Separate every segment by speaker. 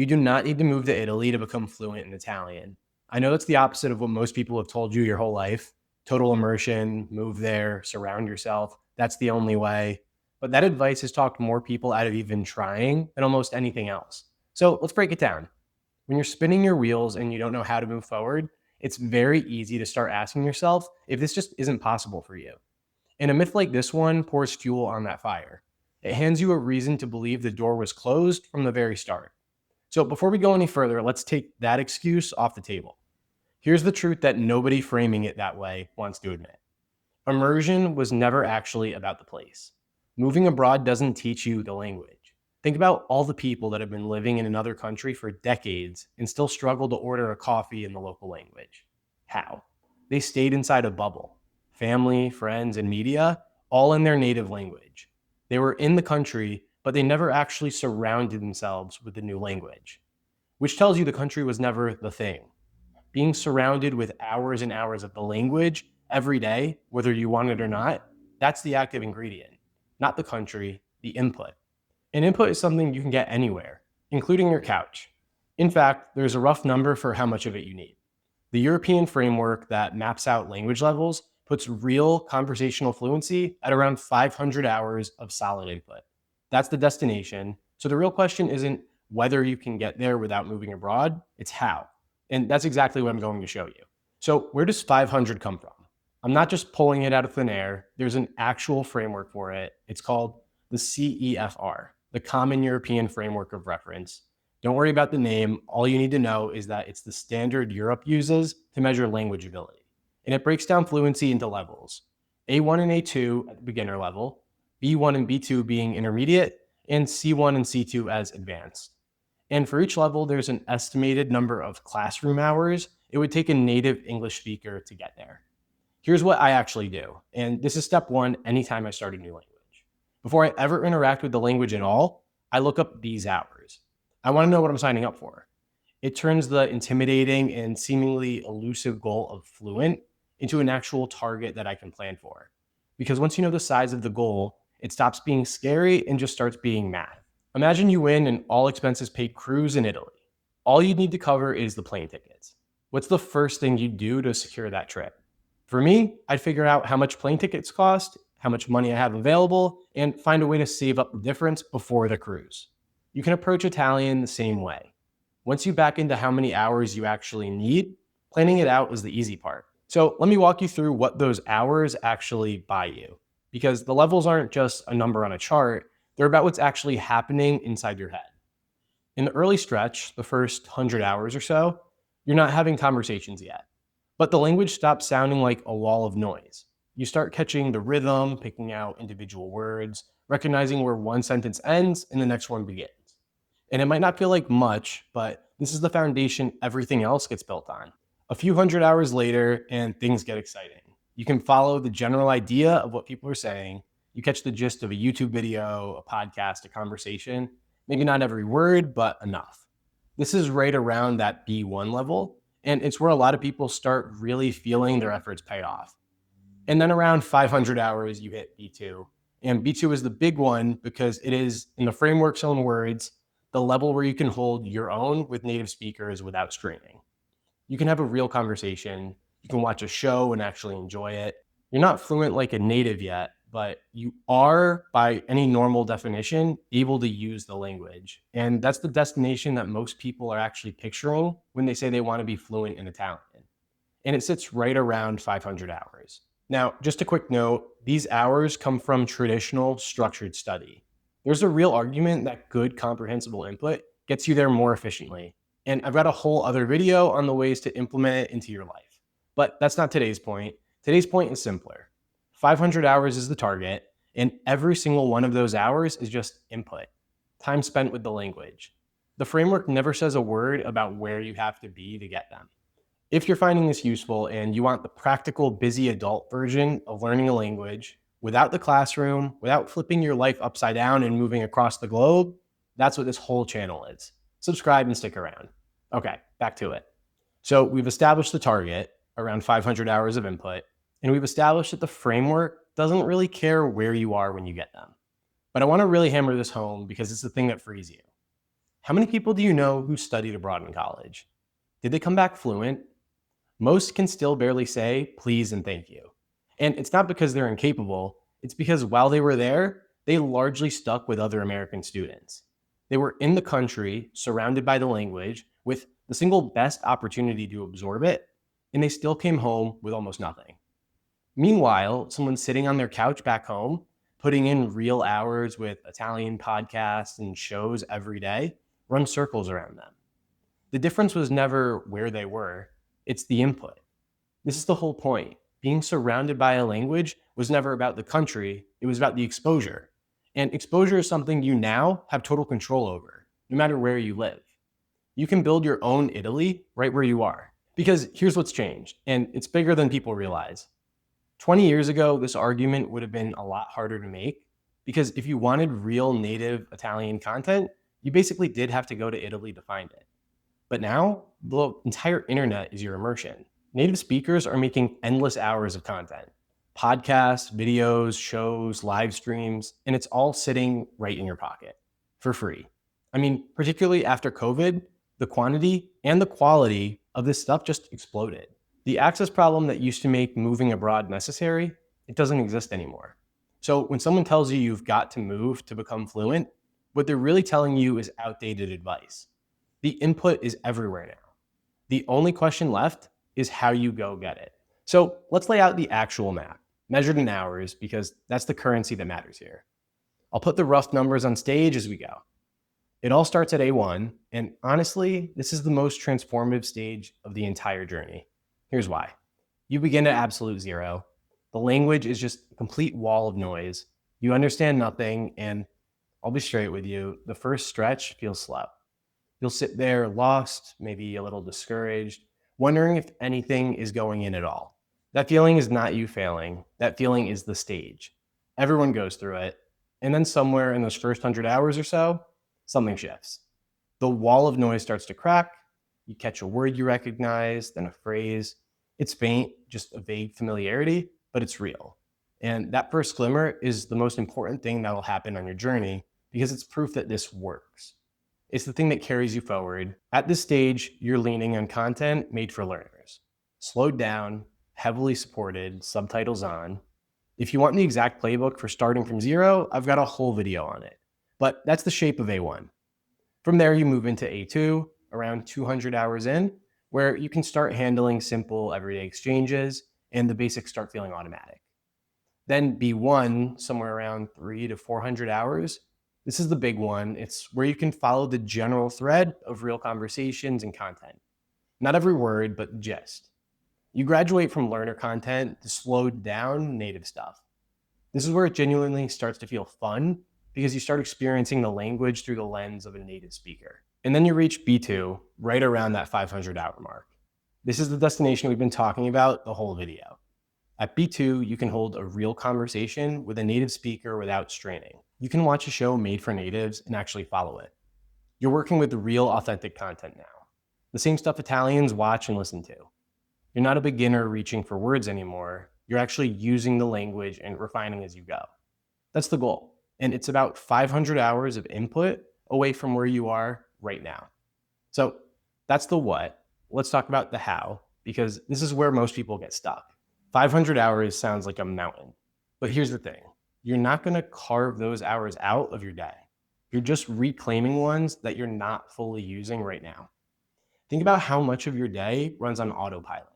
Speaker 1: You do not need to move to Italy to become fluent in Italian. I know it's the opposite of what most people have told you your whole life. Total immersion, move there, surround yourself. That's the only way. But that advice has talked more people out of even trying than almost anything else. So let's break it down. When you're spinning your wheels and you don't know how to move forward, it's very easy to start asking yourself if this just isn't possible for you. And a myth like this one pours fuel on that fire. It hands you a reason to believe the door was closed from the very start. So before we go any further, let's take that excuse off the table. Here's the truth that nobody framing it that way wants to admit. Immersion was never actually about the place. Moving abroad doesn't teach you the language. Think about all the people that have been living in another country for decades and still struggle to order a coffee in the local language. How? They stayed inside a bubble. Family, friends, and media, all in their native language. They were in the country, but they never actually surrounded themselves with the new language, which tells you the country was never the thing. Being surrounded with hours and hours of the language every day, whether you want it or not, that's the active ingredient, not the country, the input. And input is something you can get anywhere, including your couch. In fact, there's a rough number for how much of it you need. The European framework that maps out language levels puts real conversational fluency at around 500 hours of solid input. That's the destination. So the real question isn't whether you can get there without moving abroad, it's how. And that's exactly what I'm going to show you. So where does 500 come from? I'm not just pulling it out of thin air. There's an actual framework for it. It's called the CEFR, the Common European Framework of Reference. Don't worry about the name. All you need to know is that it's the standard Europe uses to measure language ability. And it breaks down fluency into levels. A1 and A2 at the beginner level, B1 and B2 being intermediate, and C1 and C2 as advanced. And for each level, there's an estimated number of classroom hours it would take a native English speaker to get there. Here's what I actually do, and this is step one anytime I start a new language. Before I ever interact with the language at all, I look up these hours. I want to know what I'm signing up for. It turns the intimidating and seemingly elusive goal of fluent into an actual target that I can plan for. Because once you know the size of the goal, it stops being scary and just starts being math. Imagine you win an all expenses paid cruise in Italy. All you need to cover is the plane tickets. What's the first thing you do to secure that trip? For me, I'd figure out how much plane tickets cost, how much money I have available, and find a way to save up the difference before the cruise. You can approach Italian the same way. Once you back into how many hours you actually need, planning it out is the easy part. So let me walk you through what those hours actually buy you. Because the levels aren't just a number on a chart, they're about what's actually happening inside your head. In the early stretch, the first 100 hours or so, you're not having conversations yet. But the language stops sounding like a wall of noise. You start catching the rhythm, picking out individual words, recognizing where one sentence ends and the next one begins. And it might not feel like much, but this is the foundation everything else gets built on. A few hundred hours later, and things get exciting. You can follow the general idea of what people are saying. You catch the gist of a YouTube video, a podcast, a conversation. Maybe not every word, but enough. This is right around that B1 level, and it's where a lot of people start really feeling their efforts pay off. And then around 500 hours, you hit B2. And B2 is the big one because it is, in the framework's own words, the level where you can hold your own with native speakers without straining. You can have a real conversation. You can watch a show and actually enjoy it. You're not fluent like a native yet, but you are, by any normal definition, able to use the language. And that's the destination that most people are actually picturing when they say they want to be fluent in Italian. And it sits right around 500 hours. Now, just a quick note, these hours come from traditional structured study. There's a real argument that good comprehensible input gets you there more efficiently. And I've got a whole other video on the ways to implement it into your life. But that's not today's point. Today's point is simpler. 500 hours is the target, and every single one of those hours is just input, time spent with the language. The framework never says a word about where you have to be to get them. If you're finding this useful and you want the practical, busy adult version of learning a language without the classroom, without flipping your life upside down and moving across the globe, that's what this whole channel is. Subscribe and stick around. Okay, back to it. So we've established the target, around 500 hours of input, and we've established that the framework doesn't really care where you are when you get them. But I want to really hammer this home because it's the thing that frees you. How many people do you know who studied abroad in college? Did they come back fluent? Most can still barely say please and thank you. And it's not because they're incapable, it's because while they were there, they largely stuck with other American students. They were in the country, surrounded by the language, with the single best opportunity to absorb it, and they still came home with almost nothing. Meanwhile, someone sitting on their couch back home, putting in real hours with Italian podcasts and shows every day, runs circles around them. The difference was never where they were, it's the input. This is the whole point. Being surrounded by a language was never about the country, it was about the exposure. And exposure is something you now have total control over, no matter where you live. You can build your own Italy right where you are. Because here's what's changed, and it's bigger than people realize. 20 years ago, this argument would have been a lot harder to make because if you wanted real native Italian content, you basically did have to go to Italy to find it. But now, the entire internet is your immersion. Native speakers are making endless hours of content podcasts, videos, shows, live streams, and it's all sitting right in your pocket for free. I mean, particularly after COVID, the quantity and the quality of this stuff just exploded. The access problem that used to make moving abroad necessary, it doesn't exist anymore. So when someone tells you you've got to move to become fluent, what they're really telling you is outdated advice. The input is everywhere now. The only question left is how you go get it. So let's lay out the actual map, measured in hours, because that's the currency that matters here. I'll put the rough numbers on stage as we go. It all starts at A1, and honestly, this is the most transformative stage of the entire journey. Here's why. You begin at absolute zero. The language is just a complete wall of noise. You understand nothing, and I'll be straight with you, the first stretch feels slow. You'll sit there lost, maybe a little discouraged, wondering if anything is going in at all. That feeling is not you failing. That feeling is the stage. Everyone goes through it. And then somewhere in those first 100 hours or so, something shifts. The wall of noise starts to crack. You catch a word you recognize, then a phrase. It's faint, just a vague familiarity, but it's real. And that first glimmer is the most important thing that will happen on your journey because it's proof that this works. It's the thing that carries you forward. At this stage, you're leaning on content made for learners. Slowed down, heavily supported, subtitles on. If you want the exact playbook for starting from zero, I've got a whole video on it. But that's the shape of A1. From there, you move into A2, around 200 hours in, where you can start handling simple everyday exchanges and the basics start feeling automatic. Then B1, somewhere around 300 to 400 hours. This is the big one. It's where you can follow the general thread of real conversations and content. Not every word, but the gist. You graduate from learner content to slowed down native stuff. This is where it genuinely starts to feel fun because you start experiencing the language through the lens of a native speaker. And then you reach B2, right around that 500-hour mark. This is the destination we've been talking about the whole video. At B2, you can hold a real conversation with a native speaker without straining. You can watch a show made for natives and actually follow it. You're working with real, authentic content now. The same stuff Italians watch and listen to. You're not a beginner reaching for words anymore. You're actually using the language and refining as you go. That's the goal. And it's about 500 hours of input away from where you are right now. So that's the what. Let's talk about the how, because this is where most people get stuck. 500 hours sounds like a mountain. But here's the thing. You're not going to carve those hours out of your day. You're just reclaiming ones that you're not fully using right now. Think about how much of your day runs on autopilot.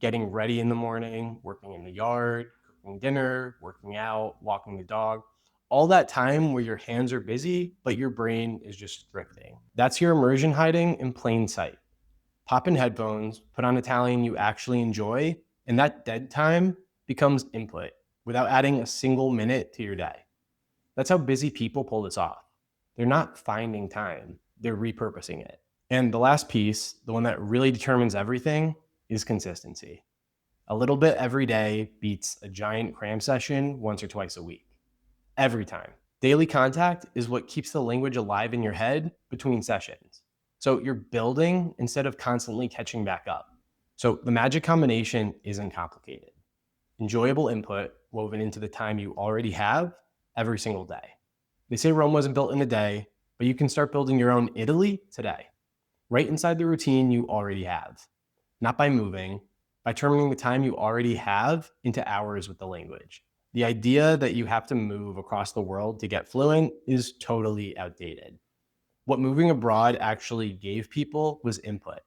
Speaker 1: Getting ready in the morning, working in the yard, cooking dinner, working out, walking the dog. All that time where your hands are busy, but your brain is just drifting. That's your immersion hiding in plain sight. Pop in headphones, put on Italian you actually enjoy, and that dead time becomes input without adding a single minute to your day. That's how busy people pull this off. They're not finding time, they're repurposing it. And the last piece, the one that really determines everything, is consistency. A little bit every day beats a giant cram session once or twice a week. Every time. Daily contact is what keeps the language alive in your head between sessions. So you're building instead of constantly catching back up. So the magic combination isn't complicated. Enjoyable input woven into the time you already have every single day. They say Rome wasn't built in a day, But you can start building your own Italy today, right inside the routine you already have. Not by moving, by turning the time you already have into hours with the language. The idea that you have to move across the world to get fluent is totally outdated. What moving abroad actually gave people was input,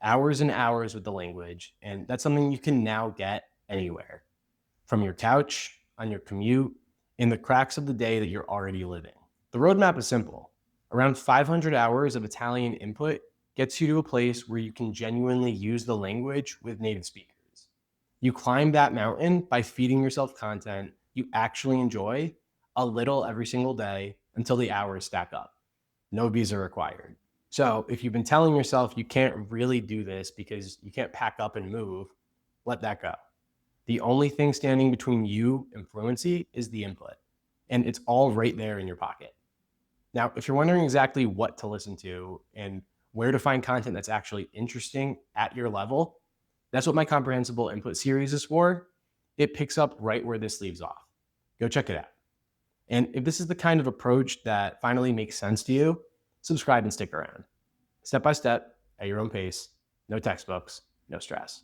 Speaker 1: hours and hours with the language. And that's something you can now get anywhere, from your couch, on your commute, in the cracks of the day that you're already living. The roadmap is simple. Around 500 hours of Italian input gets you to a place where you can genuinely use the language with native speakers. You climb that mountain by feeding yourself content you actually enjoy a little every single day until the hours stack up. No visa required. So if you've been telling yourself you can't really do this because you can't pack up and move, let that go. The only thing standing between you and fluency is the input, and it's all right there in your pocket. Now, if you're wondering exactly what to listen to and where to find content that's actually interesting at your level, that's what my comprehensible input series is for. It picks up right where this leaves off. Go check it out. And if this is the kind of approach that finally makes sense to you, subscribe and stick around. Step by step, at your own pace, no textbooks, no stress.